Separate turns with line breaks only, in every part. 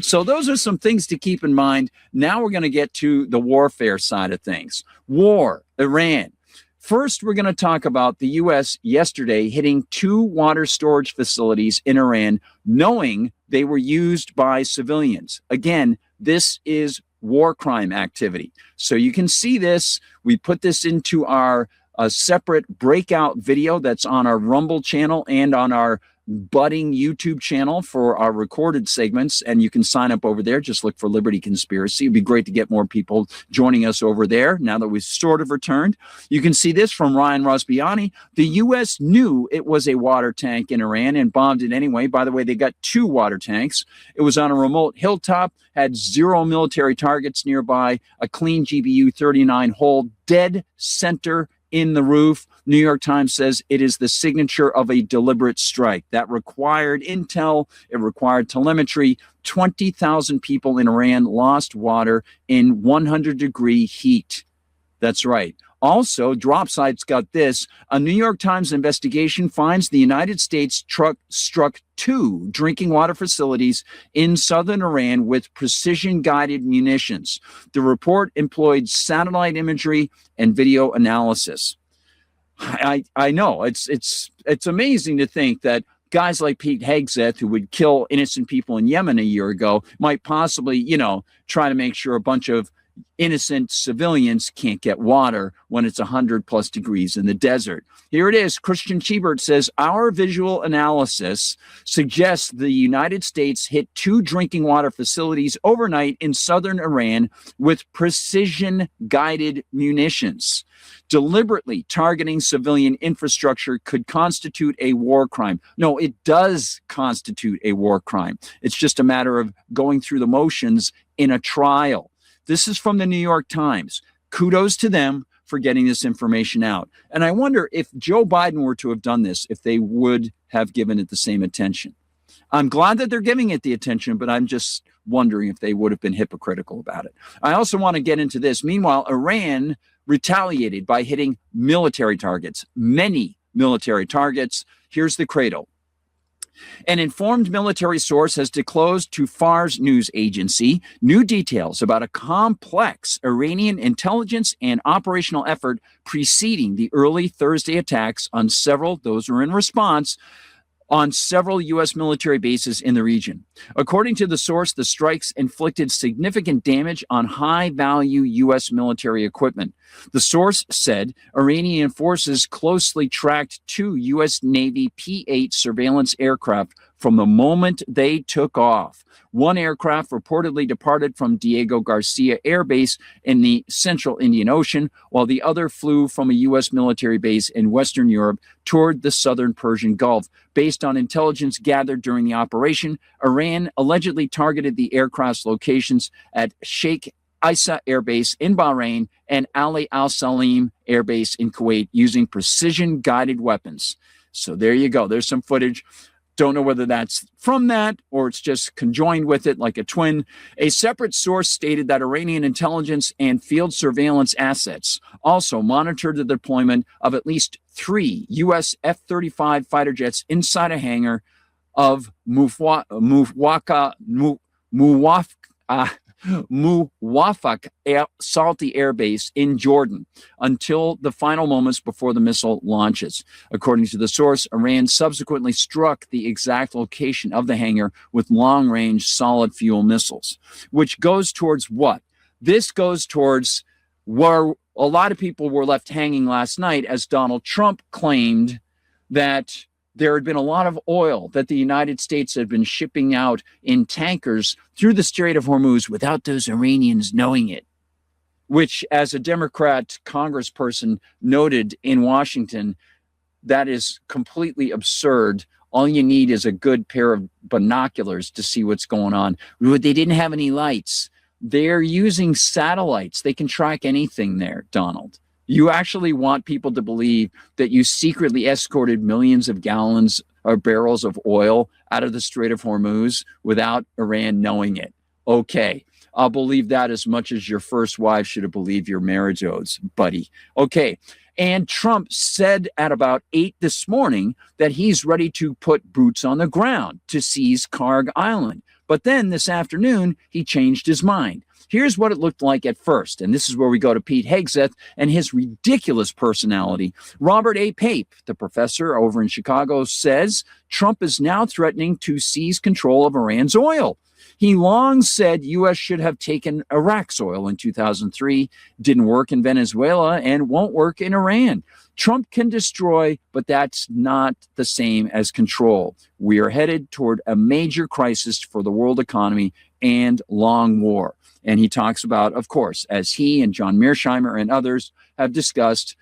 So those are some things to keep in mind. Now we're going to get to the warfare side of things. War, Iran. First, we're going to talk about the U.S. yesterday hitting 2 water storage facilities in Iran, knowing they were used by civilians. Again, this is war crime activity. So you can see this. We put this into our separate breakout video that's on our Rumble channel and on our budding YouTube channel for our recorded segments, and you can sign up over there. Just look for Liberty Conspiracy. It'd be great to get more people joining us over there now that we've sort of returned. You can see this from Ryan Rosbiani. The U.S. knew it was a water tank in Iran and bombed it anyway. By the way, they got 2 water tanks. It was on a remote hilltop, had 0 military targets nearby, a clean GBU-39 hole, dead center in the roof. New York Times says it is the signature of a deliberate strike that required intel. It required telemetry. 20,000 people in Iran lost water in 100-degree heat. That's right. Also, Dropsite's got this. A New York Times investigation finds the United States struck 2 drinking water facilities in southern Iran with precision-guided munitions. The report employed satellite imagery and video analysis. I know it's amazing to think that guys like Pete Hegseth, who would kill innocent people in Yemen a year ago, might possibly, try to make sure a bunch of innocent civilians can't get water when it's 100+ degrees in the desert. Here it is. Christian Chibert says, our visual analysis suggests the United States hit 2 drinking water facilities overnight in southern Iran with precision-guided munitions. Deliberately targeting civilian infrastructure could constitute a war crime. No, it does constitute a war crime. It's just a matter of going through the motions in a trial. This is from the New York Times. Kudos to them for getting this information out. And I wonder if Joe Biden were to have done this, if they would have given it the same attention. I'm glad that they're giving it the attention, but I'm just wondering if they would have been hypocritical about it. I also want to get into this. Meanwhile, Iran retaliated by hitting military targets, many military targets. Here's the cradle. An informed military source has disclosed to Fars news agency new details about a complex Iranian intelligence and operational effort preceding the early Thursday attacks on several, those were in response, on several U.S. military bases in the region. According to the source, the strikes inflicted significant damage on high-value U.S. military equipment. The source said Iranian forces closely tracked 2 U.S. Navy P-8 surveillance aircraft from the moment they took off. One aircraft reportedly departed from Diego Garcia Air Base in the central Indian Ocean, while the other flew from a U.S. military base in Western Europe toward the southern Persian Gulf. Based on intelligence gathered during the operation, Iran allegedly targeted the aircraft's locations at Sheikh Isa Air Base in Bahrain and Ali Al Salim Air Base in Kuwait using precision-guided weapons. So there you go. There's some footage. Don't know whether that's from that or it's just conjoined with it like a twin. A separate source stated that Iranian intelligence and field surveillance assets also monitored the deployment of at least 3 U.S. F-35 fighter jets inside a hangar of Muwafaq Salty Air Base in Jordan until the final moments before the missile launches. According to the source, Iran subsequently struck the exact location of the hangar with long-range solid fuel missiles, which goes towards what? This goes towards where a lot of people were left hanging last night as Donald Trump claimed that there had been a lot of oil that the United States had been shipping out in tankers through the Strait of Hormuz without those Iranians knowing it, which, as a Democrat congressperson noted in Washington, that is completely absurd. All you need is a good pair of binoculars to see what's going on. They didn't have any lights. They're using satellites. They can track anything there, Donald. You actually want people to believe that you secretly escorted millions of gallons or barrels of oil out of the Strait of Hormuz without Iran knowing it. Okay. I'll believe that as much as your first wife should have believed your marriage oaths, buddy. Okay. And Trump said at about 8 this morning that he's ready to put boots on the ground to seize Karg Island. But then this afternoon, he changed his mind. Here's what it looked like at first. And this is where we go to Pete Hegseth and his ridiculous personality. Robert A. Pape, the professor over in Chicago, says Trump is now threatening to seize control of Iran's oil. He long said U.S. should have taken Iraq's oil in 2003, didn't work in Venezuela, and won't work in Iran. Trump can destroy, but that's not the same as control. We are headed toward a major crisis for the world economy and long war. And he talks about, of course, as he and John Mearsheimer and others have discussed,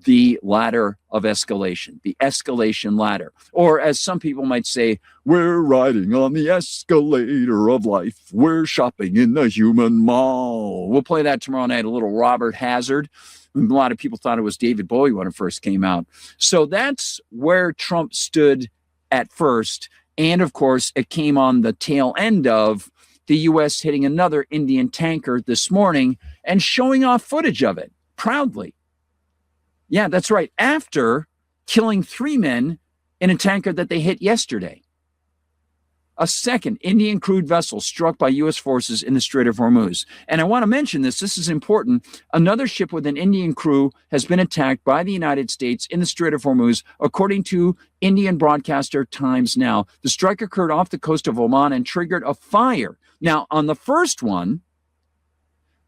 the ladder of escalation, the escalation ladder. Or as some people might say, we're riding on the escalator of life. We're shopping in the human mall. We'll play that tomorrow night, a little Robert Hazard. A lot of people thought it was David Bowie when it first came out. So that's where Trump stood at first. And of course, it came on the tail end of the U.S. hitting another Indian tanker this morning and showing off footage of it proudly. Yeah, that's right. After killing 3 men in a tanker that they hit yesterday. A second Indian crude vessel struck by U.S. forces in the Strait of Hormuz. And I want to mention this. This is important. Another ship with an Indian crew has been attacked by the United States in the Strait of Hormuz, according to Indian broadcaster Times Now. The strike occurred off the coast of Oman and triggered a fire. Now, on the first one,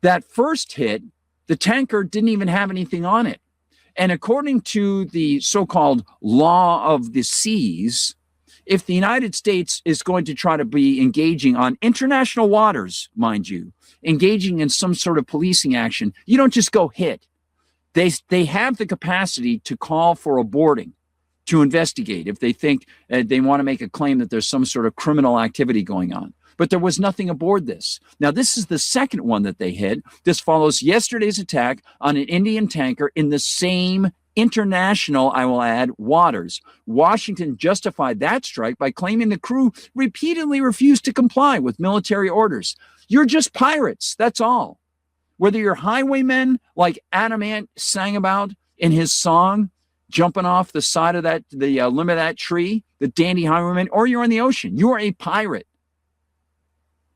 that first hit, the tanker didn't even have anything on it. And according to the so-called law of the seas, if the United States is going to try to be engaging on international waters, mind you, engaging in some sort of policing action, you don't just go hit. They have the capacity to call for a boarding, to investigate if they think they want to make a claim that there's some sort of criminal activity going on. But there was nothing aboard this. Now, this is the second one that they hit. This follows yesterday's attack on an Indian tanker in the same international, I will add, waters. Washington justified that strike by claiming the crew repeatedly refused to comply with military orders. You're just pirates, that's all. Whether you're highwaymen like Adam Ant sang about in his song, jumping off the side of the limb of that tree, the dandy highwayman, or you're in the ocean, you are a pirate.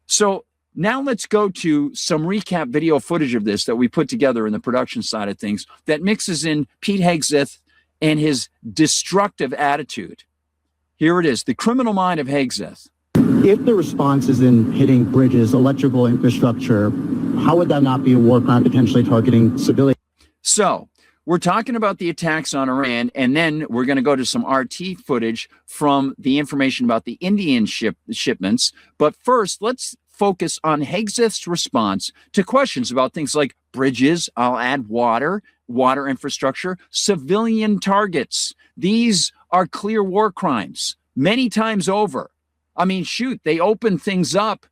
So now let's go to some recap video footage of this that we put together in the production side of things that mixes in Pete Hegseth and his destructive attitude. Here it is, the criminal mind of Hegseth.
If the response is in hitting bridges, electrical infrastructure, how would that not be a war crime potentially targeting civilians?
So we're talking about the attacks on Iran, and then we're going to go to some RT footage from the information about the Indian shipments. But first, let's focus on Hegseth's response to questions about things like bridges, I'll add water infrastructure, civilian targets. These are clear war crimes many times over. I mean, shoot, they opened things up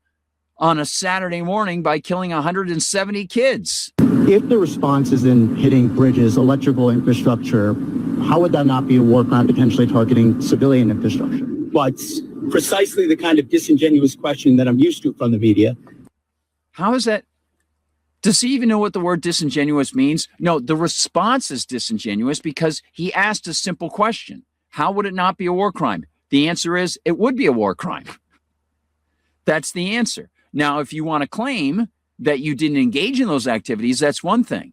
on a Saturday morning by killing 170 kids.
If the response is in hitting bridges, electrical infrastructure, how would that not be a war crime potentially targeting civilian infrastructure?
Well, it's precisely the kind of disingenuous question that I'm used to from the media.
How is that? Does he even know what the word disingenuous means? No, the response is disingenuous because he asked a simple question. How would it not be a war crime? The answer is it would be a war crime. That's the answer. Now, if you want to claim that you didn't engage in those activities, that's one thing.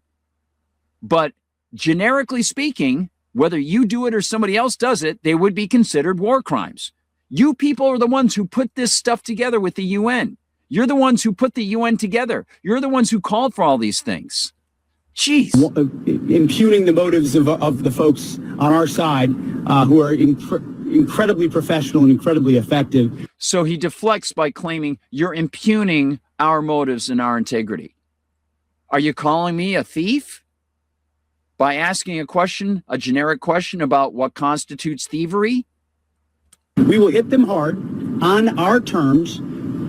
But generically speaking, whether you do it or somebody else does it, they would be considered war crimes. You people are the ones who put this stuff together with the UN. You're the ones who put the UN together. You're the ones who called for all these things. Jeez.
Impugning the motives of the folks on our side who are incredibly professional and incredibly effective.
So he deflects by claiming you're impugning our motives and our integrity. Are you calling me a thief? By asking a question, a generic question about what constitutes thievery?
We will hit them hard on our terms,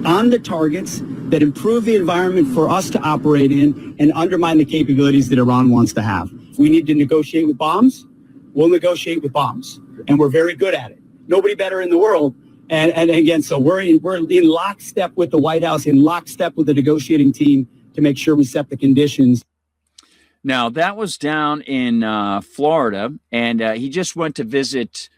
on the targets that improve the environment for us to operate in and undermine the capabilities that Iran wants to have. If we need to negotiate with bombs, we'll negotiate with bombs. And we're very good at it. Nobody better in the world And again, so we're in lockstep with the White House, in lockstep with the negotiating team to make sure we set the conditions.
Now, that was down in Florida, and he just went to visit.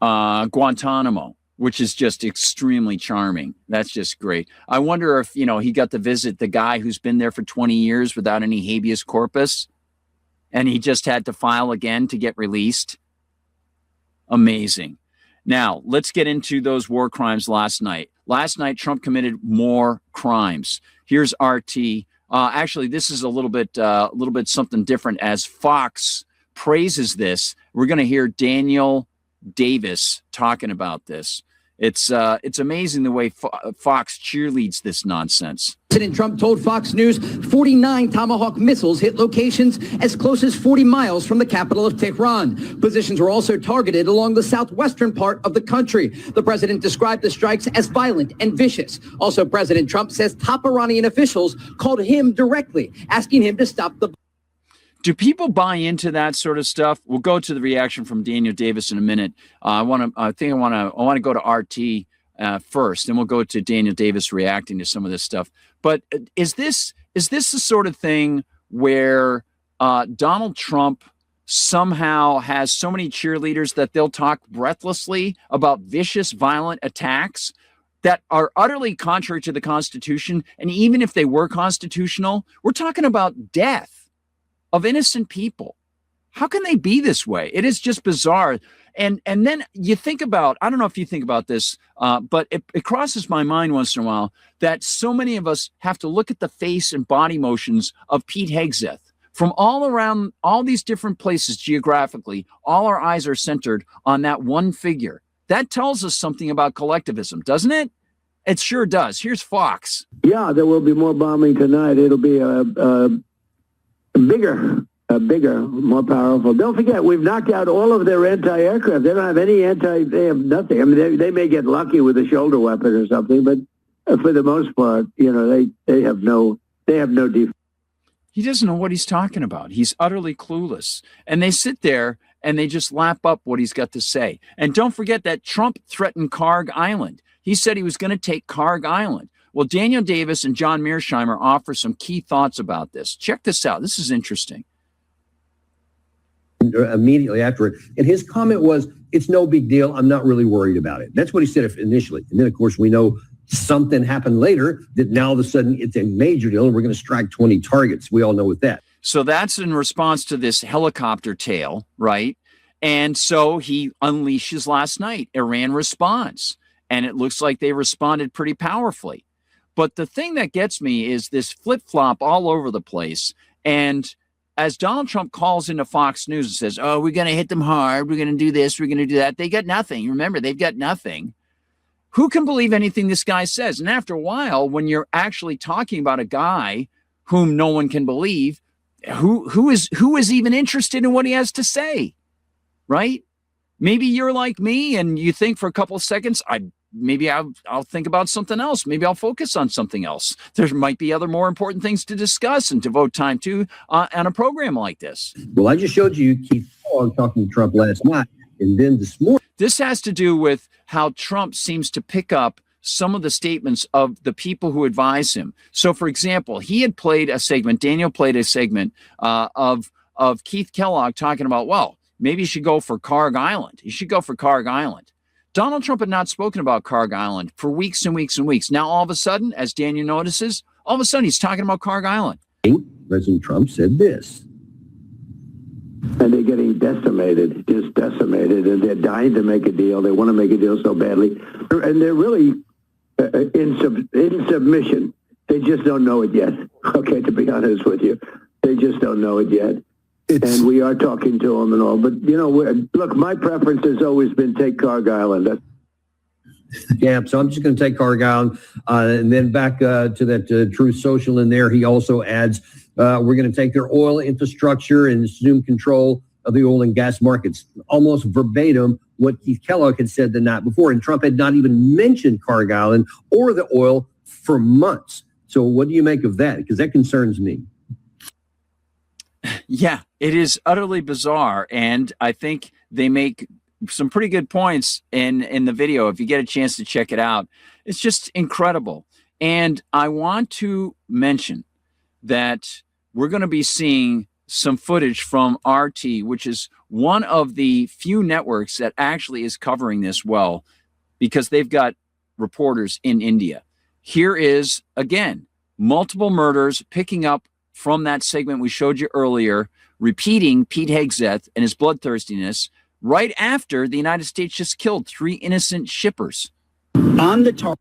Guantanamo, which is just extremely charming. That's just great. I wonder if he got to visit the guy who's been there for 20 years without any habeas corpus, and he just had to file again to get released. Amazing. Now, let's get into those war crimes last night. Last night, Trump committed more crimes. Here's RT. Actually, this is a little bit something different. As Fox praises this, we're going to hear Daniel Davis talking about this. It's amazing the way Fox cheerleads this nonsense.
President Trump told Fox News 49 Tomahawk missiles hit locations as close as 40 miles from the capital of Tehran. Positions were also targeted along the southwestern part of the country. The president described the strikes as violent and vicious. Also, President Trump says top Iranian officials called him directly, asking him to stop the.
Do people buy into that sort of stuff? We'll go to the reaction from Daniel Davis in a minute. I want to go to RT first, and we'll go to Daniel Davis reacting to some of this stuff. But is this the sort of thing where Donald Trump somehow has so many cheerleaders that they'll talk breathlessly about vicious, violent attacks that are utterly contrary to the Constitution? And even if they were constitutional, we're talking about death of innocent people. How can they be this way? It is just bizarre. And then you think about, I don't know if you think about this, but it crosses my mind once in a while that so many of us have to look at the face and body motions of Pete Hegseth from all around, all these different places geographically. All our eyes are centered on that one figure. That tells us something about collectivism, doesn't it? It sure does. Here's Fox.
Yeah, there will be more bombing tonight. It'll be bigger, more powerful. Don't forget, we've knocked out all of their anti-aircraft. They don't have any they have nothing. I mean, they may get lucky with a shoulder weapon or something, but for the most part, they have no defense.
He doesn't know what he's talking about. He's utterly clueless. And they sit there and they just lap up what he's got to say. And don't forget that Trump threatened Karg Island. He said he was going to take Karg Island. Well, Daniel Davis and John Mearsheimer offer some key thoughts about this. Check this out. This is interesting.
Immediately after it. And his comment was, it's no big deal. I'm not really worried about it. That's what he said initially. And then, of course, we know something happened later that now all of a sudden it's a major deal and we're going to strike 20 targets. We all know what that.
So that's in response to this helicopter tale, right? And so he unleashes last night. Iran responds. And it looks like they responded pretty powerfully. But the thing that gets me is this flip-flop all over the place. And as Donald Trump calls into Fox News and says, oh, we're going to hit them hard, we're going to do this, we're going to do that, they got nothing. Remember, they've got nothing. Who can believe anything this guy says? And after a while, when you're actually talking about a guy whom no one can believe, who is even interested in what he has to say, right? Maybe you're like me and you think for a couple of seconds, maybe I'll think about something else. Maybe I'll focus on something else. There might be other more important things to discuss and devote time to on a program like this.
Well, I just showed you Keith Kellogg talking to Trump last night, and then this morning.
This has to do with how Trump seems to pick up some of the statements of the people who advise him. So, for example, he had played a segment, Daniel played a segment of Keith Kellogg talking about, well, maybe you should go for Karg Island. You should go for Karg Island. Donald Trump had not spoken about Karg Island for weeks and weeks and weeks. Now, all of a sudden, as Daniel notices, all of a sudden he's talking about Karg Island.
President Trump said this.
And they're getting decimated, just decimated, and they're dying to make a deal. They want to make a deal so badly. And they're really in submission. They just don't know it yet. Okay, to be honest with you. They just don't know it yet. And we are talking to them and all. But, look, my preference has always been take Karg Island.
Yeah, so I'm just going to take Karg Island. And then back to that Truth Social in there, he also adds, we're going to take their oil infrastructure and assume control of the oil and gas markets. Almost verbatim what Keith Kellogg had said the night before. And Trump had not even mentioned Karg Island or the oil for months. So what do you make of that? Because that concerns me.
Yeah, it is utterly bizarre. And I think they make some pretty good points in the video. If you get a chance to check it out, it's just incredible. And I want to mention that we're going to be seeing some footage from RT, which is one of the few networks that actually is covering this well, because they've got reporters in India. Here is, again, multiple murders, picking up from that segment we showed you earlier, repeating Pete Hegseth and his bloodthirstiness right after the United States just killed 3 innocent shippers.
On the target.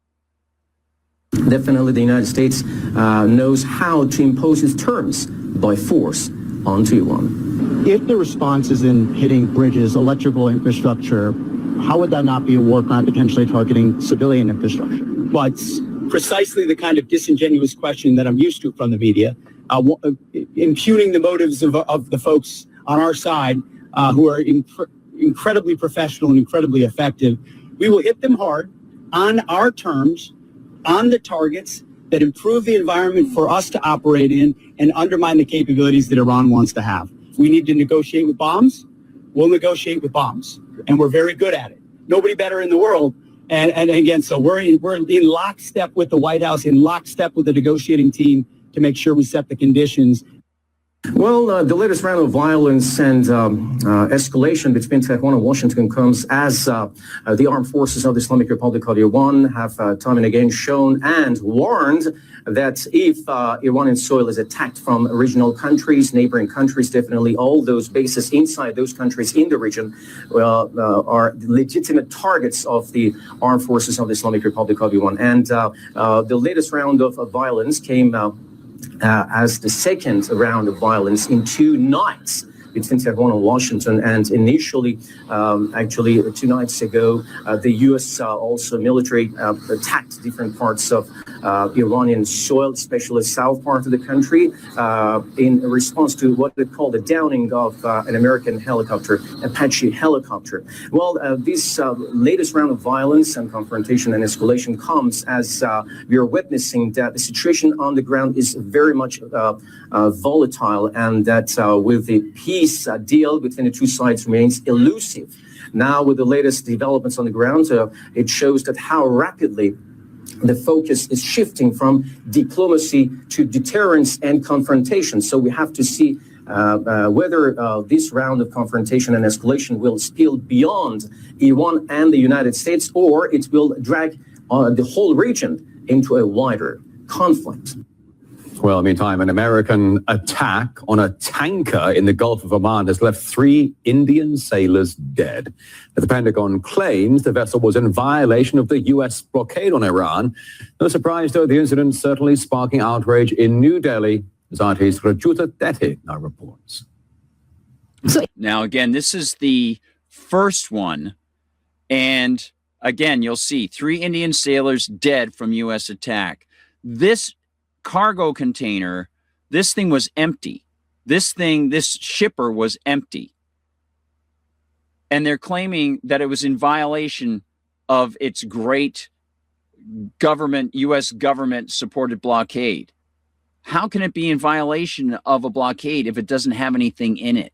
Definitely the United States knows how to impose its terms by force on Taiwan.
If the response is in hitting bridges, electrical infrastructure, how would that not be a war crime potentially targeting civilian infrastructure?
Well, it's precisely the kind of disingenuous question that I'm used to from the media, impugning the motives of the folks on our side who are incredibly professional and incredibly effective. We will hit them hard on our terms, on the targets that improve the environment for us to operate in and undermine the capabilities that Iran wants to have. If we need to negotiate with bombs, we'll negotiate with bombs. And we're very good at it. Nobody better in the world. And again, so we're in lockstep with the White House, in lockstep with the negotiating team to make sure we set the conditions.
Well, the latest round of violence and escalation between Tehran and Washington comes as the armed forces of the Islamic Republic of Iran have time and again shown and warned that if Iranian soil is attacked from regional countries, neighboring countries, definitely all those bases inside those countries in the region are legitimate targets of the armed forces of the Islamic Republic of Iran. And the latest round of violence came as the second round of violence in 2 nights between Tehran and Washington. And initially, actually 2 nights ago, the U.S. also military attacked different parts of Iranian soil, especially the south part of the country, in response to what they call the downing of an American helicopter, Apache helicopter. Well, this latest round of violence and confrontation and escalation comes as we are witnessing that the situation on the ground is very much volatile, and that with the peace deal between the two sides remains elusive. Now, with the latest developments on the ground, it shows that how rapidly the focus is shifting from diplomacy to deterrence and confrontation. So we have to see whether this round of confrontation and escalation will spill beyond Iran and the United States, or it will drag the whole region into a wider conflict.
Well, meantime, an American attack on a tanker in the Gulf of Oman has left 3 Indian sailors dead. The Pentagon claims the vessel was in violation of the U.S. blockade on Iran. No surprise, though, the incident certainly sparking outrage in New Delhi, as RT's Rajuta Deti now reports.
Now, again, this is the first one. And again, you'll see 3 Indian sailors dead from U.S. attack. This cargo container, this thing was empty. This shipper was empty. And they're claiming that it was in violation of its great government, U.S. government supported blockade. How can it be in violation of a blockade if it doesn't have anything in it?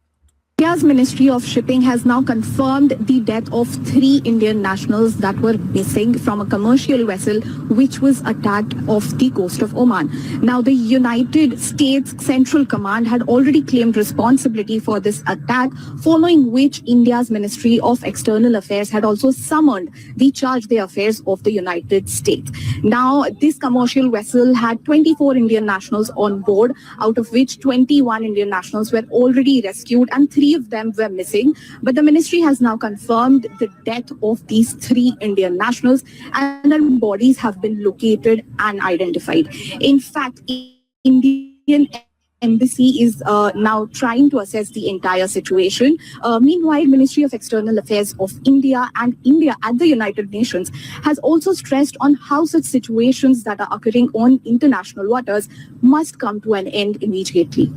India's Ministry of Shipping has now confirmed the death of 3 Indian nationals that were missing from a commercial vessel which was attacked off the coast of Oman. Now, the United States Central Command had already claimed responsibility for this attack, following which India's Ministry of External Affairs had also summoned the Charge d'Affaires of the United States. Now, this commercial vessel had 24 Indian nationals on board, out of which 21 Indian nationals were already rescued and 3 of them were missing. But the ministry has now confirmed the death of these 3 Indian nationals, and their bodies have been located and identified. In fact, Indian Embassy is now trying to assess the entire situation. Meanwhile, Ministry of External Affairs of India and India at the United Nations has also stressed on how such situations that are occurring on international waters must come to an end immediately.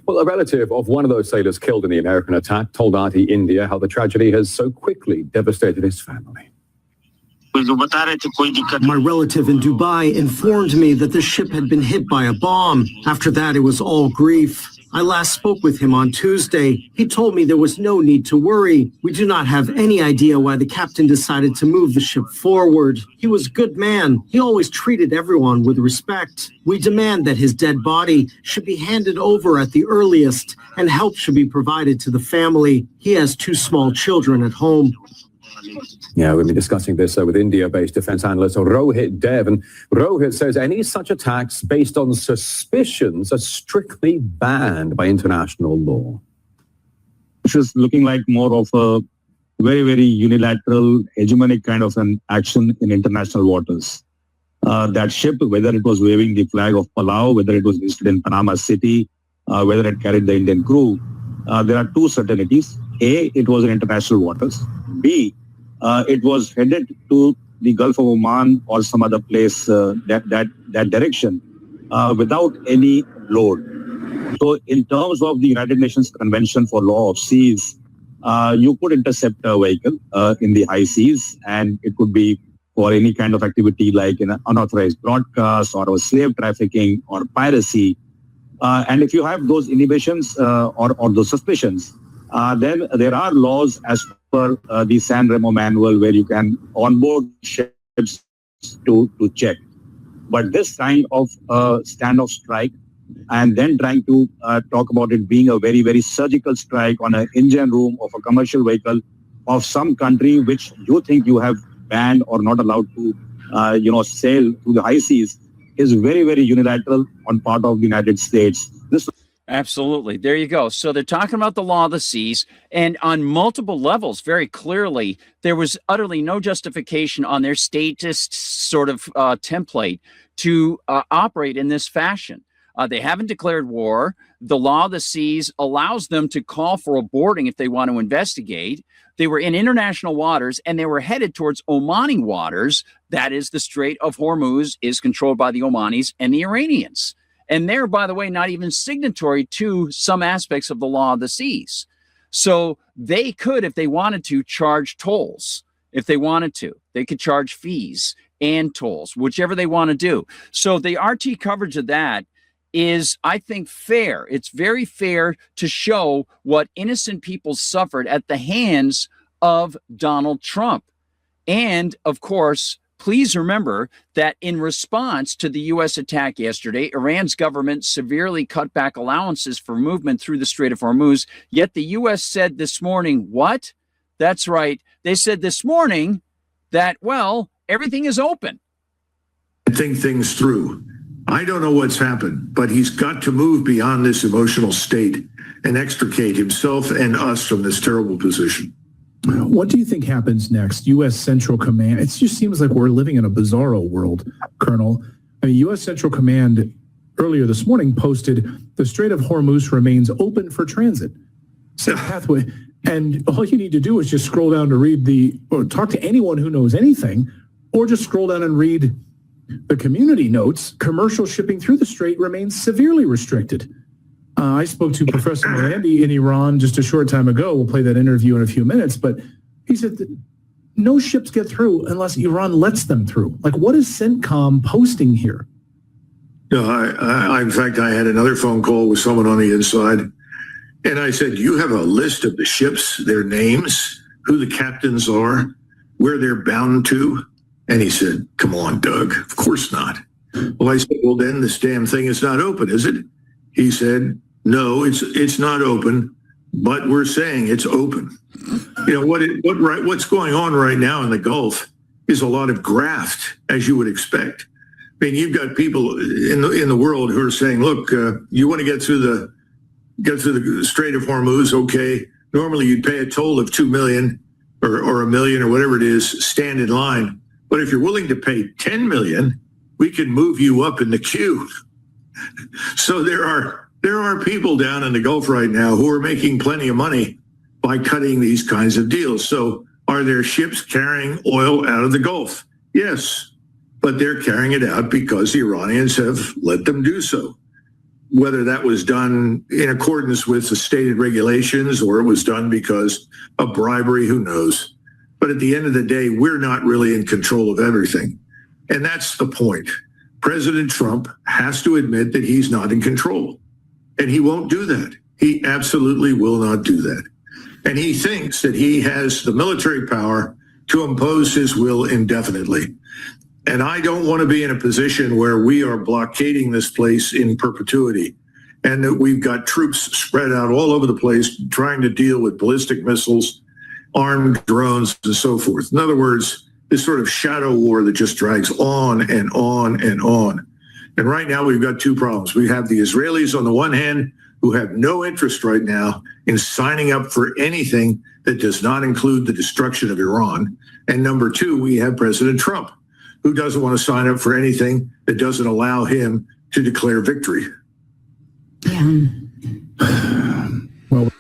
Well, a relative of one of those sailors killed in the American attack told RT India how the tragedy has so quickly devastated his family.
My relative in Dubai informed me that the ship had been hit by a bomb. After that, it was all grief. I last spoke with him on Tuesday. He told me there was no need to worry. We do not have any idea why the captain decided to move the ship forward. He was a good man. He always treated everyone with respect. We demand that his dead body should be handed over at the earliest, and help should be provided to the family. He has 2 small children at home.
Yeah, we'll be discussing this with India-based defense analyst Rohit Dev. And Rohit says any such attacks based on suspicions are strictly banned by international law.
Which is looking like more of a very, very unilateral, hegemonic kind of an action in international waters. That ship, whether it was waving the flag of Palau, whether it was listed in Panama City, whether it carried the Indian crew, there are 2 certainties. A, it was in international waters. B, it was headed to the Gulf of Oman or some other place that direction without any load. So in terms of the United Nations Convention for Law of Seas, you could intercept a vehicle in the high seas, and it could be for any kind of activity like an unauthorized broadcast or slave trafficking or piracy. And if you have those inhibitions or those suspicions, then there are laws as per the San Remo manual where you can onboard ships to check. But this kind of standoff strike and then trying to talk about it being a very, very surgical strike on an engine room of a commercial vehicle of some country which you think you have banned or not allowed to, sail through the high seas is very, very unilateral on part of the United States.
Absolutely. There you go. So they're talking about the law of the seas, and on multiple levels, very clearly, there was utterly no justification on their statist sort of template to operate in this fashion. They haven't declared war. The law of the seas allows them to call for a boarding if they want to investigate. They were in international waters, and they were headed towards Omani waters. That is, the Strait of Hormuz is controlled by the Omanis and the Iranians. And they're, by the way, not even signatory to some aspects of the law of the seas. So they could, if they wanted to, charge tolls. If they wanted to, they could charge fees and tolls, whichever they want to do. So the RT coverage of that is, I think, fair. It's very fair to show what innocent people suffered at the hands of Donald Trump. And, of course, please remember that in response to the U.S. attack yesterday, Iran's government severely cut back allowances for movement through the Strait of Hormuz. Yet the U.S. said this morning, what? That's right. They said this morning that, well, everything is open.
Think things through. I don't know what's happened, but he's got to move beyond this emotional state and extricate himself and us from this terrible position.
What do you think happens next? U.S. Central Command. It just seems like we're living in a bizarro world, Colonel. I mean, U.S. Central Command earlier this morning posted the Strait of Hormuz remains open for transit. Safe pathway. And all you need to do is just scroll down to read or talk to anyone who knows anything, or just scroll down and read the community notes. Commercial shipping through the strait remains severely restricted. I spoke to Professor Morandi in Iran just a short time ago. We'll play that interview in a few minutes, but he said that no ships get through unless Iran lets them through. Like, what is CENTCOM posting here?
No, in fact, I had another phone call with someone on the inside, and I said, you have a list of the ships, their names, who the captains are, where they're bound to? And he said, come on, Doug, of course not. Well, I said, well, then this damn thing is not open, is it? He said, no, it's not open, but we're saying it's open. You know, what's going on right now in the Gulf is a lot of graft, as you would expect. I mean, you've got people in the world who are saying, look, you want to get through the Strait of Hormuz, okay. Normally you'd pay a toll of $2 million or $1 million or whatever it is, stand in line. But if you're willing to pay $10 million, we can move you up in the queue. So there are people down in the Gulf right now who are making plenty of money by cutting these kinds of deals. So are there ships carrying oil out of the Gulf? Yes, but they're carrying it out because the Iranians have let them do so. Whether that was done in accordance with the stated regulations or it was done because of bribery, who knows? But at the end of the day, we're not really in control of everything. And that's the point. President Trump has to admit that he's not in control. And he won't do that. He absolutely will not do that. And he thinks that he has the military power to impose his will indefinitely. And I don't want to be in a position where we are blockading this place in perpetuity and that we've got troops spread out all over the place trying to deal with ballistic missiles, armed drones, and so forth. In other words, this sort of shadow war that just drags on and on and on. And right now we've got two problems. We have the Israelis on the one hand who have no interest right now in signing up for anything that does not include the destruction of Iran. And number two, we have President Trump, who doesn't want to sign up for anything that doesn't allow him to declare victory.
Well,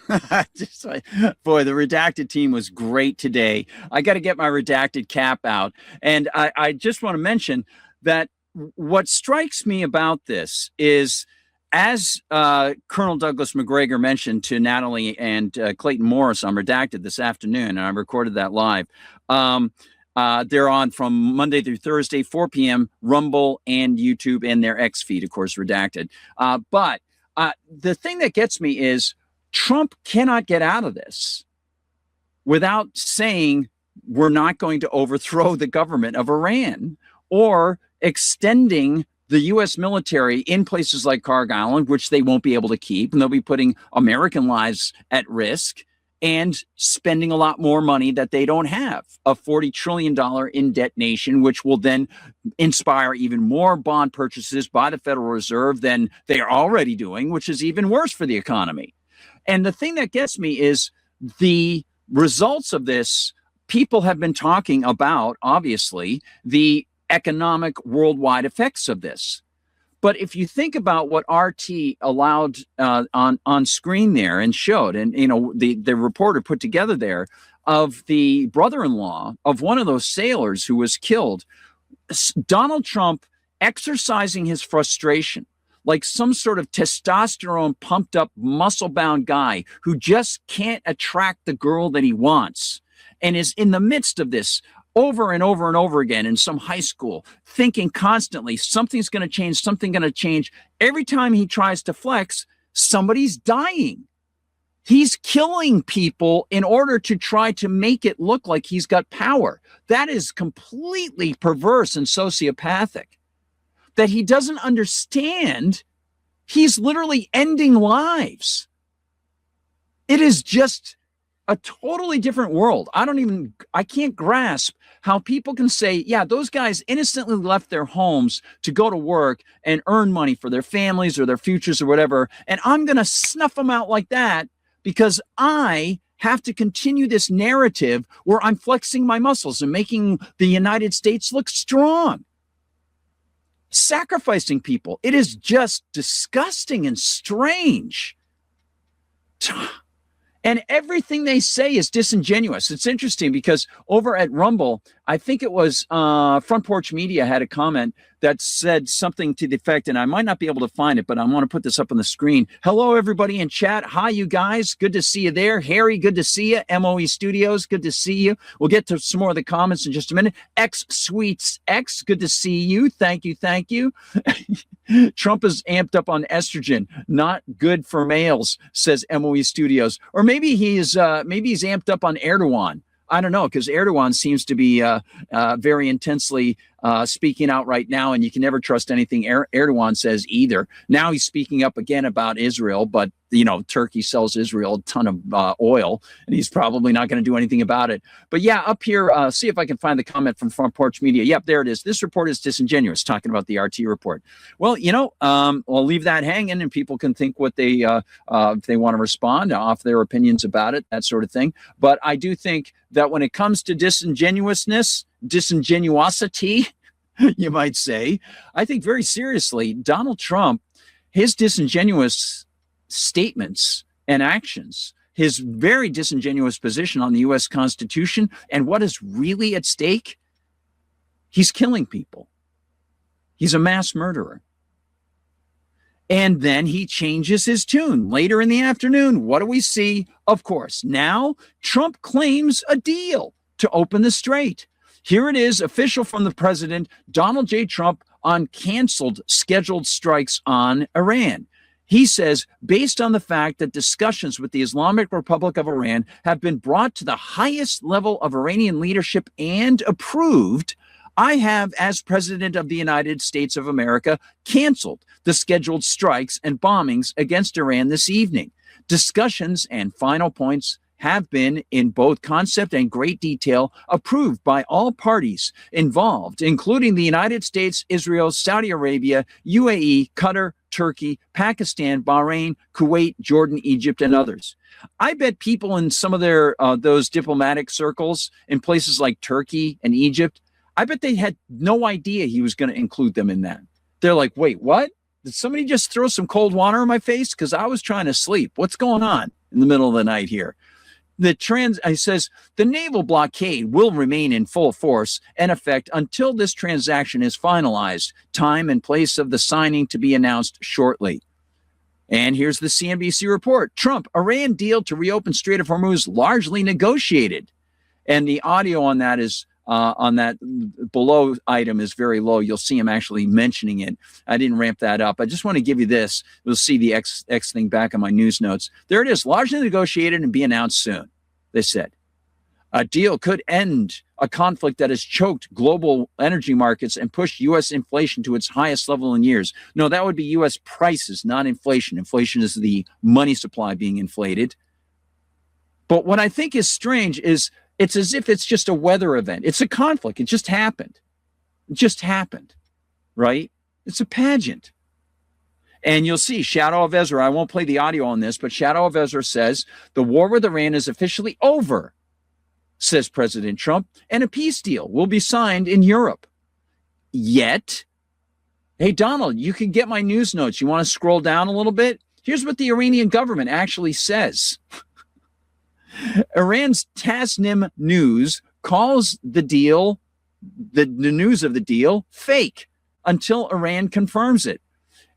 Boy, the redacted team was great today. I got to get my redacted cap out. And I just want to mention that what strikes me about this is, as Colonel Douglas McGregor mentioned to Natalie and Clayton Morris on Redacted this afternoon, and I recorded that live. They're on from Monday through Thursday, 4 p.m., Rumble and YouTube and their X feed, of course, Redacted. But the thing that gets me is Trump cannot get out of this without saying we're not going to overthrow the government of Iran or extending the U.S. military in places like Kharg Island, which they won't be able to keep, and they'll be putting American lives at risk and spending a lot more money that they don't have, a $40 trillion in debt nation, which will then inspire even more bond purchases by the Federal Reserve than they are already doing, which is even worse for the economy. And the thing that gets me is the results of this. People have been talking about, obviously, the economic worldwide effects of this. But if you think about what RT allowed on screen there and showed, and the reporter put together there of the brother-in-law of one of those sailors who was killed, Donald Trump exercising his frustration like some sort of testosterone pumped up muscle bound guy who just can't attract the girl that he wants and is in the midst of this over and over and over again in some high school, thinking constantly something's going to change, something going to change. Every time he tries to flex, somebody's dying. He's killing people in order to try to make it look like he's got power. That is completely perverse and sociopathic. That he doesn't understand he's literally ending lives. It is just a totally different world. I can't grasp how people can say, yeah, those guys innocently left their homes to go to work and earn money for their families or their futures or whatever. And I'm going to snuff them out like that because I have to continue this narrative where I'm flexing my muscles and making the United States look strong. Sacrificing people. It is just disgusting and strange. And everything they say is disingenuous. It's interesting because over at Rumble, I think it was Front Porch Media had a comment that said something to the effect, and I might not be able to find it, but I want to put this up on the screen. Hello, everybody in chat. Hi, you guys. Good to see you there. Harry, good to see you. MOE Studios, good to see you. We'll get to some more of the comments in just a minute. X Sweets X, good to see you. Thank you. Thank you. Trump is amped up on estrogen. Not good for males, says MOE Studios. Or maybe he's amped up on Erdogan. I don't know, because Erdogan seems to be very intensely speaking out right now, and you can never trust anything Erdogan says either. Now he's speaking up again about Israel, but Turkey sells Israel a ton of oil, and he's probably not going to do anything about it. But yeah, up here, see if I can find the comment from Front Porch Media. Yep, there it is. This report is disingenuous, talking about the RT report. Well, I'll leave that hanging, and people can think what they if they want to respond, offer their opinions about it, that sort of thing. But I do think that when it comes to disingenuosity, you might say, I think very seriously, Donald Trump, his disingenuous statements and actions, his very disingenuous position on the U.S. Constitution and what is really at stake, he's killing people. He's a mass murderer. And then he changes his tune later in the afternoon. What do we see? Of course, now Trump claims a deal to open the Strait. Here it is, official from the president, Donald J. Trump, on canceled scheduled strikes on Iran. He says, based on the fact that discussions with the Islamic Republic of Iran have been brought to the highest level of Iranian leadership and approved, I have, as President of the United States of America, canceled the scheduled strikes and bombings against Iran this evening. Discussions and final points have been, in both concept and great detail, approved by all parties involved, including the United States, Israel, Saudi Arabia, UAE, Qatar, Turkey, Pakistan, Bahrain, Kuwait, Jordan, Egypt, and others. I bet people in some of their those diplomatic circles in places like Turkey and Egypt, I bet they had no idea he was going to include them in that. They're like, wait, what? Did somebody just throw some cold water on my face? Because I was trying to sleep. What's going on in the middle of the night here? He says the naval blockade will remain in full force and effect until this transaction is finalized. Time and place of the signing to be announced shortly. And here's the CNBC report. Trump, Iran deal to reopen Strait of Hormuz largely negotiated. And the audio on that is on that below item is very low. You'll see him actually mentioning it. I didn't ramp that up. I just want to give you this. We'll see the X thing back on my news notes. There it is, largely negotiated and be announced soon, they said. A deal could end a conflict that has choked global energy markets and pushed U.S. inflation to its highest level in years. No, that would be U.S. prices, not inflation. Inflation is the money supply being inflated. But what I think is strange is it's as if it's just a weather event. It's a conflict. It just happened. It just happened, right? It's a pageant. And you'll see Shadow of Ezra. I won't play the audio on this, but Shadow of Ezra says the war with Iran is officially over, says President Trump, and a peace deal will be signed in Europe. Yet, hey, Donald, you can get my news notes. You want to scroll down a little bit? Here's what the Iranian government actually says. Iran's Tasnim News calls the deal, the news of the deal, fake until Iran confirms it.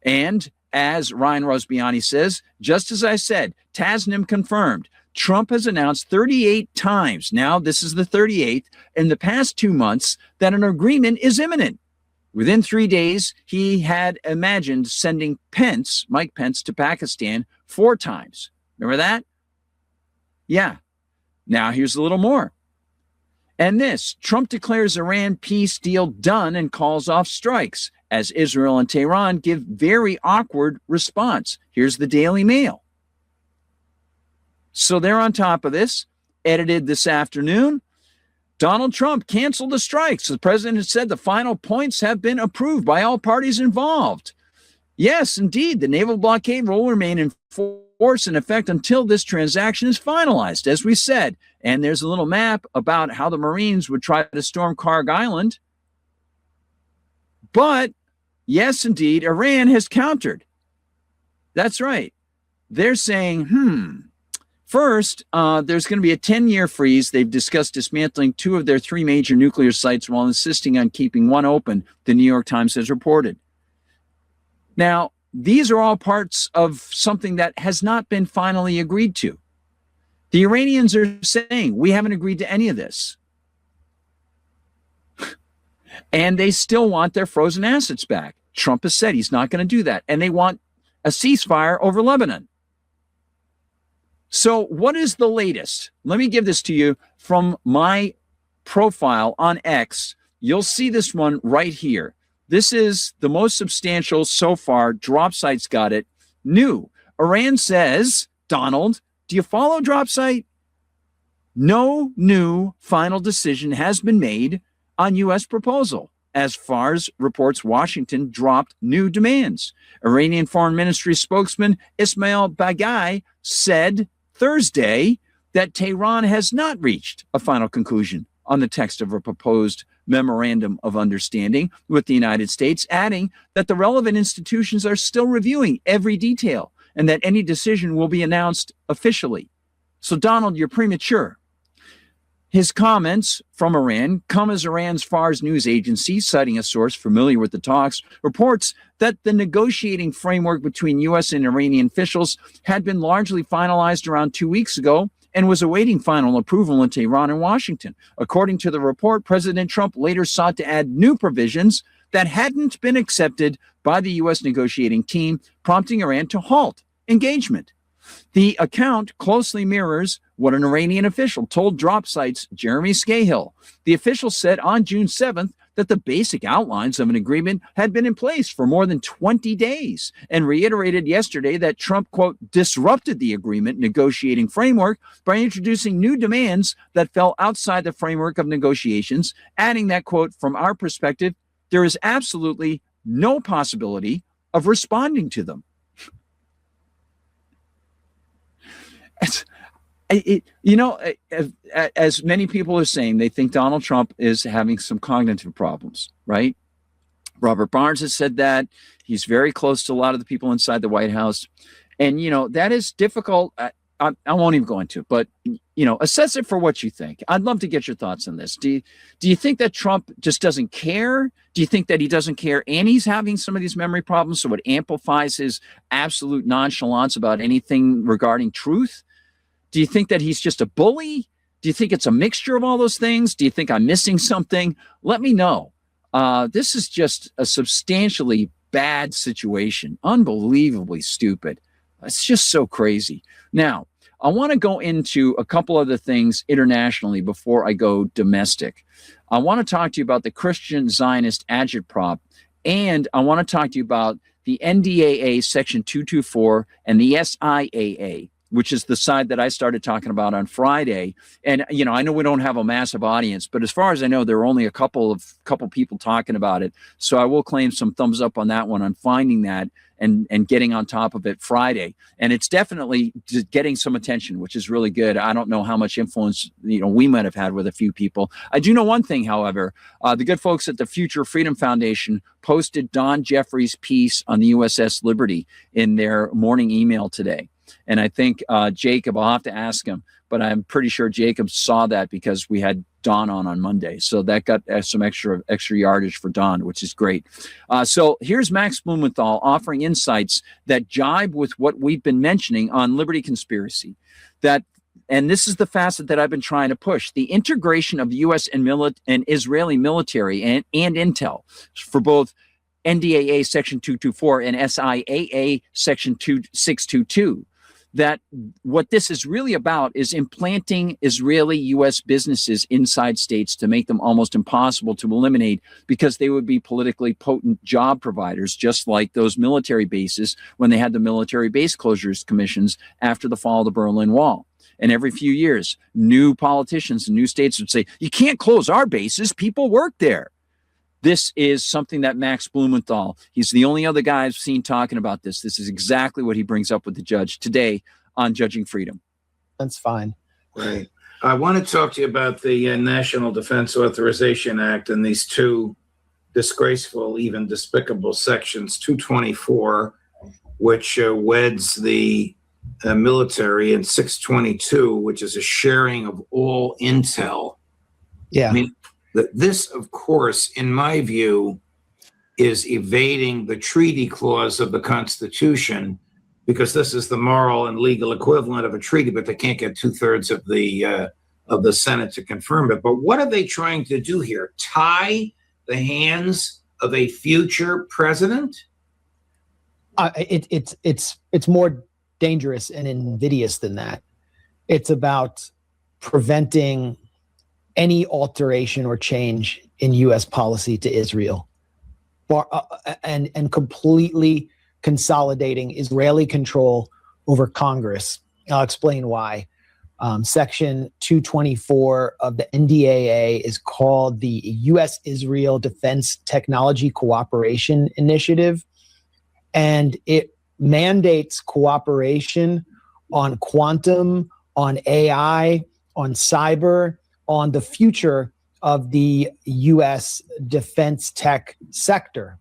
And as Ryan Rosbiani says, just as I said, Tasnim confirmed. Trump has announced 38 times, now this is the 38th, in the past 2 months that an agreement is imminent. Within 3 days, he had imagined sending Mike Pence, to Pakistan 4 times. Remember that? Yeah. Now here's a little more. And this, Trump declares Iran peace deal done and calls off strikes as Israel and Tehran give very awkward response. Here's the Daily Mail. So they're on top of this, edited this afternoon. Donald Trump canceled the strikes. The president has said the final points have been approved by all parties involved. Yes, indeed, the naval blockade will remain in force in effect until this transaction is finalized, as we said. And there's a little map about how the Marines would try to storm Karg Island. But, yes, indeed, Iran has countered. That's right. They're saying, first, there's going to be a 10-year freeze. They've discussed dismantling 2 of their 3 major nuclear sites while insisting on keeping 1 open, the New York Times has reported. Now, these are all parts of something that has not been finally agreed to. The Iranians are saying, we haven't agreed to any of this. And they still want their frozen assets back. Trump has said he's not going to do that. And they want a ceasefire over Lebanon. So what is the latest? Let me give this to you from my profile on X. You'll see this one right here. This is the most substantial so far. DropSite's got it. New. Iran says, Donald, do you follow DropSite? No new final decision has been made on U.S. proposal. As far as reports, Washington dropped new demands. Iranian Foreign Ministry spokesman Ismail Baghai said Thursday that Tehran has not reached a final conclusion on the text of a proposed memorandum of understanding with the United States, adding that the relevant institutions are still reviewing every detail and that any decision will be announced officially. So, Donald, you're premature. His comments from Iran come as Iran's Fars news agency, citing a source familiar with the talks, reports that the negotiating framework between U.S. and Iranian officials had been largely finalized around 2 weeks ago and was awaiting final approval in Tehran and Washington. According to the report, President Trump later sought to add new provisions that hadn't been accepted by the U.S. negotiating team, prompting Iran to halt engagement. The account closely mirrors what an Iranian official told Drop Site's Jeremy Scahill. The official said on June 7th that the basic outlines of an agreement had been in place for more than 20 days and reiterated yesterday that Trump, quote, disrupted the agreement negotiating framework by introducing new demands that fell outside the framework of negotiations, adding that, quote, from our perspective, there is absolutely no possibility of responding to them. As many people are saying, they think Donald Trump is having some cognitive problems, right? Robert Barnes has said that. He's very close to a lot of the people inside the White House. And, that is difficult. I won't even go into it, but, assess it for what you think. I'd love to get your thoughts on this. Do you think that Trump just doesn't care? Do you think that he doesn't care and he's having some of these memory problems, so it amplifies his absolute nonchalance about anything regarding truth? Do you think that he's just a bully? Do you think it's a mixture of all those things? Do you think I'm missing something? Let me know. This is just a substantially bad situation. Unbelievably stupid. It's just so crazy. Now, I want to go into a couple other things internationally before I go domestic. I want to talk to you about the Christian Zionist agitprop, and I want to talk to you about the NDAA Section 224 and the SIAA, which is the side that I started talking about on Friday. And, I know we don't have a massive audience, but as far as I know, there are only a couple people talking about it. So I will claim some thumbs up on that one, on finding that and getting on top of it Friday. And it's definitely getting some attention, which is really good. I don't know how much influence, we might have had with a few people. I do know one thing, however, the good folks at the Future Freedom Foundation posted Don Jeffries' piece on the USS Liberty in their morning email today. And I think Jacob, I'll have to ask him, but I'm pretty sure Jacob saw that because we had Don on Monday. So that got some extra yardage for Don, which is great. So here's Max Blumenthal offering insights that jibe with what we've been mentioning on Liberty Conspiracy. And this is the facet that I've been trying to push: the integration of the U.S. and Israeli military and intel for both NDAA Section 224 and SIAA Section 622. That what this is really about is implanting Israeli U.S. businesses inside states to make them almost impossible to eliminate, because they would be politically potent job providers, just like those military bases when they had the military base closures commissions after the fall of the Berlin Wall. And every few years, new politicians in new states would say, you can't close our bases, people work there. This is something that Max Blumenthal, he's the only other guy I've seen talking about this. This is exactly what he brings up with the judge today on Judging Freedom.
That's fine.
Right. I want to talk to you about the National Defense Authorization Act and these two disgraceful, even despicable sections, 224, which weds the military, and 622, which is a sharing of all intel.
Yeah.
I mean, this, of course, in my view, is evading the treaty clause of the Constitution, because this is the moral and legal equivalent of a treaty, but they can't get 2/3 of the Senate to confirm it. But what are they trying to do here? Tie the hands of a future president?
It's more dangerous and invidious than that. It's about preventing any alteration or change in U.S. policy to Israel, and completely consolidating Israeli control over Congress. I'll explain why. Section 224 of the NDAA is called the U.S.-Israel Defense Technology Cooperation Initiative, and it mandates cooperation on quantum, on AI, on cyber, on the future of the U.S. defense tech sector.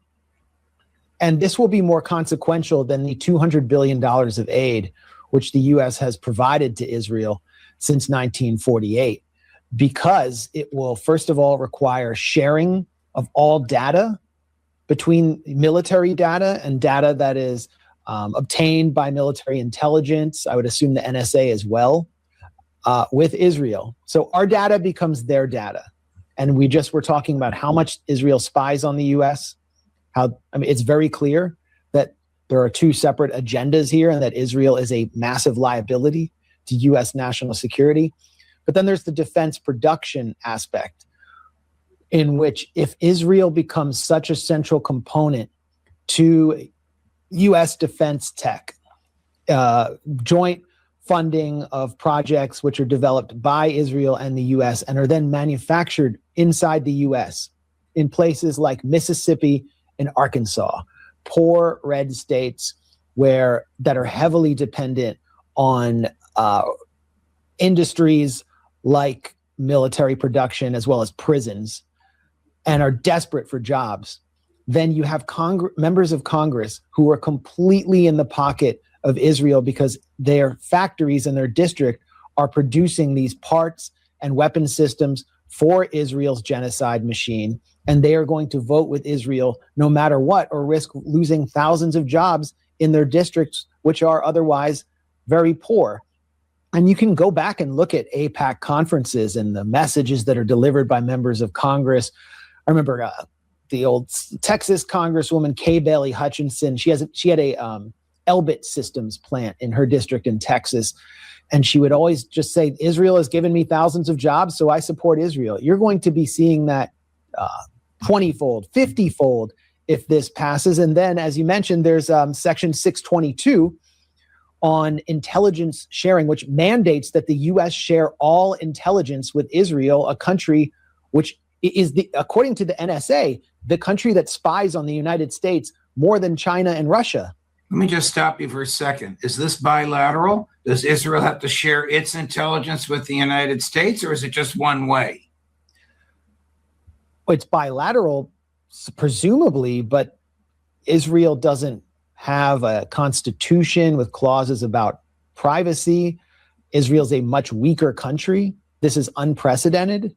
And this will be more consequential than the $200 billion of aid which the U.S. has provided to Israel since 1948, because it will, first of all, require sharing of all data between military data and data that is obtained by military intelligence, I would assume the NSA as well, with Israel. So our data becomes their data. And we just were talking about how much Israel spies on the U.S. It's very clear that there are two separate agendas here and that Israel is a massive liability to U.S. national security. But then there's the defense production aspect, in which if Israel becomes such a central component to U.S. defense tech, joint funding of projects which are developed by Israel and the U.S. and are then manufactured inside the U.S. in places like Mississippi and Arkansas, poor red states that are heavily dependent on industries like military production as well as prisons and are desperate for jobs, then you have members of Congress who are completely in the pocket of Israel because their factories in their district are producing these parts and weapon systems for Israel's genocide machine. And they are going to vote with Israel no matter what, or risk losing thousands of jobs in their districts, which are otherwise very poor. And you can go back and look at AIPAC conferences and the messages that are delivered by members of Congress. I remember the old Texas Congresswoman Kay Bailey Hutchinson. She had a Elbit Systems plant in her district in Texas. And she would always just say, Israel has given me thousands of jobs, so I support Israel. You're going to be seeing that 20-fold, 50-fold if this passes. And then, as you mentioned, there's Section 622 on intelligence sharing, which mandates that the U.S. share all intelligence with Israel, a country which is, according to the NSA, the country that spies on the United States more than China and Russia.
Let me just stop you for a second. Is this bilateral? Does Israel have to share its intelligence with the United States, or is it just one way?
It's bilateral, presumably, but Israel doesn't have a constitution with clauses about privacy. Israel's a much weaker country. This is unprecedented.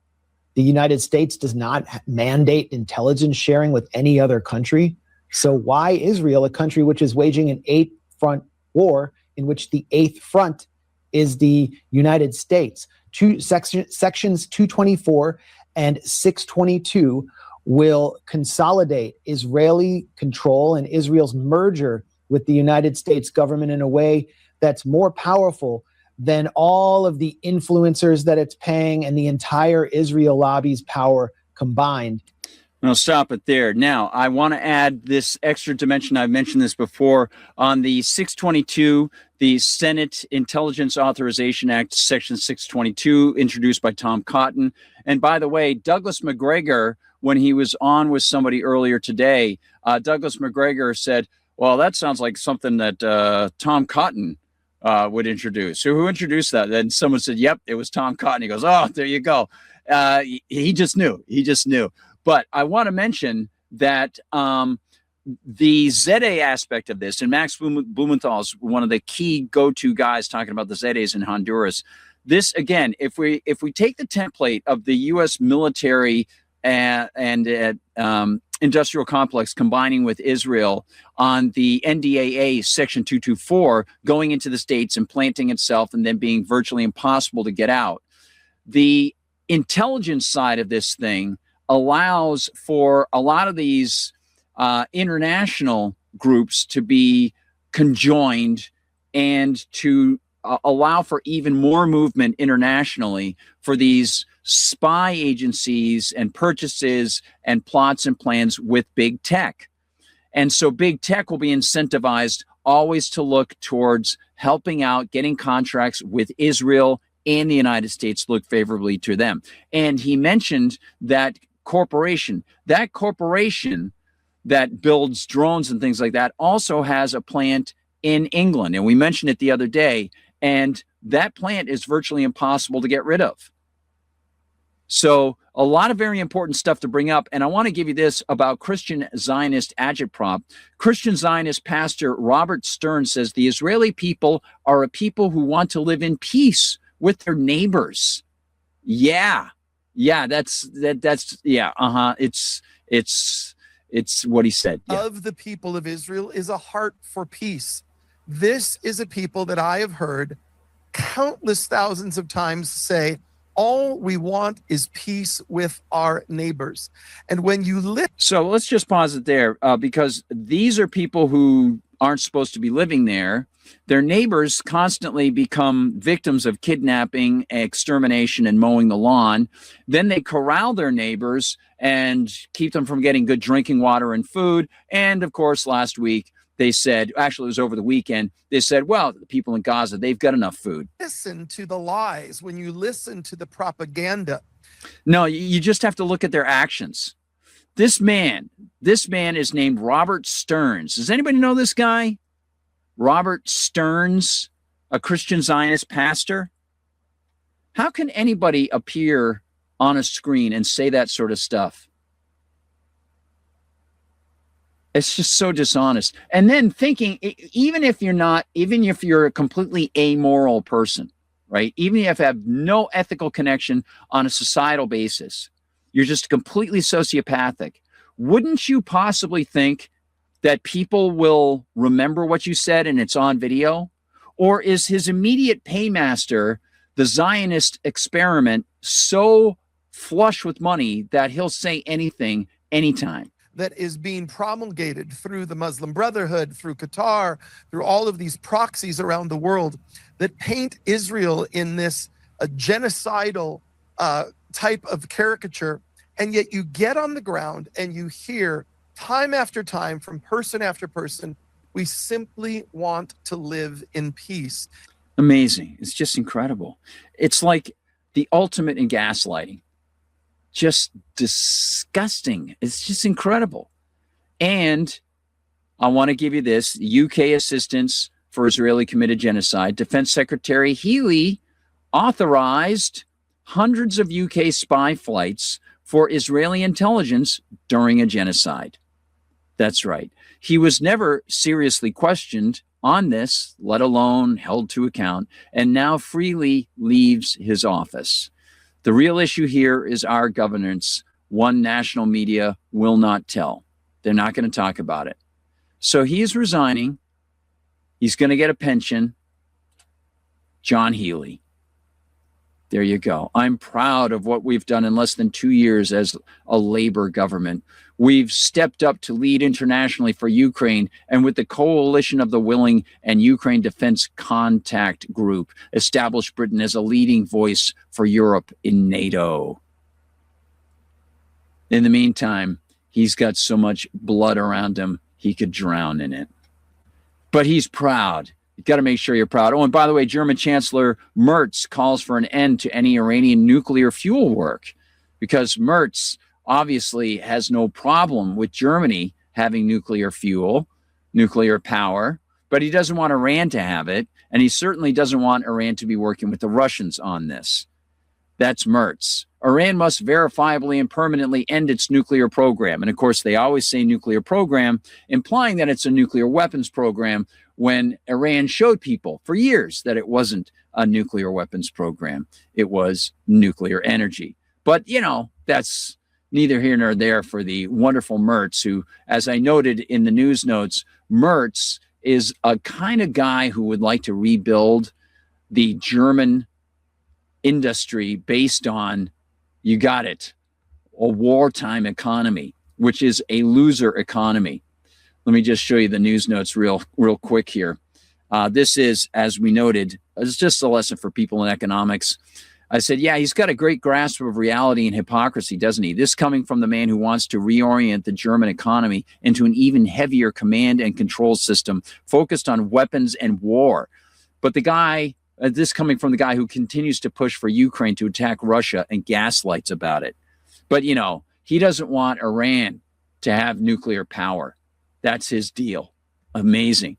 The United States does not mandate intelligence sharing with any other country. So why Israel, a country which is waging an eight-front war in which the eighth front is the United States? Sections 224 and 622 will consolidate Israeli control and Israel's merger with the United States government in a way that's more powerful than all of the influencers that it's paying and the entire Israel lobby's power combined.
I'll stop it there. Now, I want to add this extra dimension. I've mentioned this before. On the 622, the Senate Intelligence Authorization Act, Section 622, introduced by Tom Cotton. And by the way, Douglas McGregor, when he was on with somebody earlier today, Douglas McGregor said, well, that sounds like something that Tom Cotton would introduce. So who introduced that? Then someone said, yep, it was Tom Cotton. He goes, oh, there you go. He just knew. He just knew. But I want to mention that the ZA aspect of this, and Max Blumenthal is one of the key go-to guys talking about the ZAs in Honduras. This, again, if we take the template of the U.S. military and industrial complex combining with Israel on the NDAA Section 224, going into the states and planting itself and then being virtually impossible to get out, the intelligence side of this thing allows for a lot of these international groups to be conjoined and to allow for even more movement internationally for these spy agencies and purchases and plots and plans with big tech. And so big tech will be incentivized always to look towards helping out, getting contracts with Israel and the United States, look favorably to them. And he mentioned that corporation that builds drones and things like that also has a plant in England. And we mentioned it the other day, and that plant is virtually impossible to get rid of. So a lot of very important stuff to bring up. And I want to give you this about Christian Zionist agitprop. Christian Zionist pastor Robert Stern says the Israeli people are a people who want to live in peace with their neighbors. Yeah, that's it's what he said. Yeah.
Of the people of Israel is a heart for peace. This is a people that I have heard countless thousands of times say, All we want is peace with our neighbors. And when you live.
So let's just pause it there because these are people who aren't supposed to be living there. Their neighbors constantly become victims of kidnapping, extermination, and mowing the lawn. Then they corral their neighbors and keep them from getting good drinking water and food. And of course, last week, they said, actually, it was over the weekend, they said, well, the people in Gaza, they've got enough food.
Listen to the lies, when you listen to the propaganda.
No, you just have to look at their actions. This man is named Robert Stearns. Does anybody know this guy? Robert Stearns, a Christian Zionist pastor. How can anybody appear on a screen and say that sort of stuff? It's just so dishonest. And then thinking, even if you're a completely amoral person, right? Even if you have no ethical connection on a societal basis, you're just completely sociopathic. Wouldn't you possibly think that people will remember what you said and it's on video? Or is his immediate paymaster, the Zionist experiment, so flush with money that he'll say anything, anytime?
That is being promulgated through the Muslim Brotherhood, through Qatar, through all of these proxies around the world that paint Israel in this genocidal type of caricature. And yet you get on the ground and you hear time after time from person after person, we simply want to live in peace.
Amazing. It's just incredible. It's like the ultimate in gaslighting. Just disgusting. It's just incredible. And I want to give you this. UK assistance for Israeli committed genocide. Defense Secretary Healy authorized hundreds of UK spy flights for Israeli intelligence during a genocide. That's right. He was never seriously questioned on this, let alone held to account, and now freely leaves his office. The real issue here is our governance. One national media will not tell. They're not going to talk about it. So he is resigning. He's going to get a pension. John Healy. There you go. I'm proud of what we've done in less than 2 years as a Labor government. We've stepped up to lead internationally for Ukraine, and with the coalition of the willing and Ukraine Defense Contact Group, established Britain as a leading voice for Europe in NATO. In the meantime, he's got so much blood around him, he could drown in it. But he's proud. You've got to make sure you're proud. Oh, and by the way, German Chancellor Merz calls for an end to any Iranian nuclear fuel work because Merz obviously has no problem with Germany having nuclear fuel, nuclear power, but he doesn't want Iran to have it. And he certainly doesn't want Iran to be working with the Russians on this. That's Merz. Iran must verifiably and permanently end its nuclear program. And of course, they always say nuclear program, implying that it's a nuclear weapons program, when Iran showed people for years that it wasn't a nuclear weapons program. It was nuclear energy. But, you know, that's neither here nor there for the wonderful Merz, who, as I noted in the news notes, Merz is a kind of guy who would like to rebuild the German industry based on, you got it, a wartime economy, which is a loser economy. Let me just show you the news notes real quick here. This is, as we noted, it's just a lesson for people in economics. I said, yeah, he's got a great grasp of reality and hypocrisy, doesn't he? This coming from the man who wants to reorient the German economy into an even heavier command and control system focused on weapons and war. But the guy, this coming from the guy who continues to push for Ukraine to attack Russia and gaslights about it. But, you know, he doesn't want Iran to have nuclear power. That's his deal. Amazing.